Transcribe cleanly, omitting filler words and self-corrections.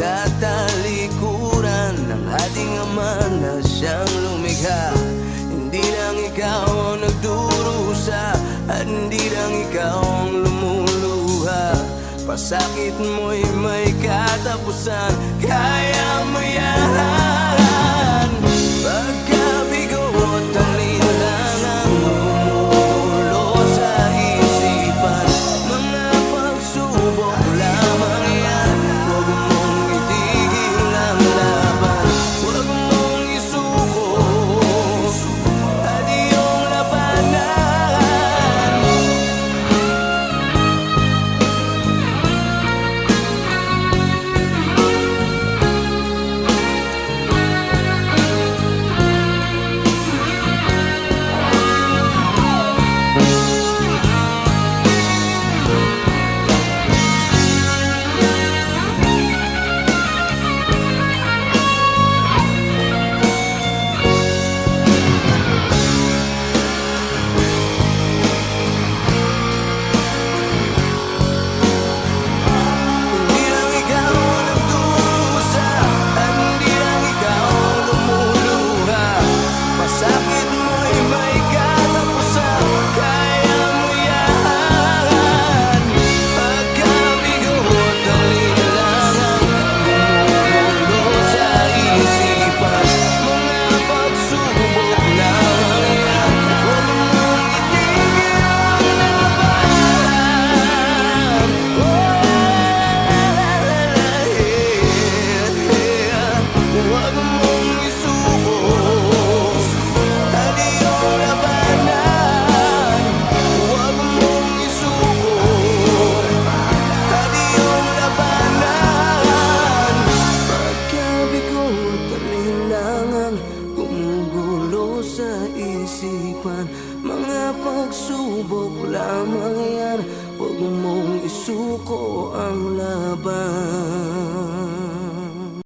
tatalikuran ng ating Ama na siyang lumikha. Hindi lang ikaw ang nagdurusa at hindi lang ikaw ang lumuluha. Pasakit mo'y may katapusan, kaya mo yan. Pagkabigo at alinlang ang gumulo sa isipan, mga pagsubok lamang yan. Huwag mong itigil ang laban, huwag mong isuko at iyong labanan. Huwag mong isuko at iyong labanan. Huwag mong isuko at iyong labanan. Pagkabigo at alinlangang gumugulo sa isipan, mga pagsubok lamang yan. Huwag mong isuko ang laban.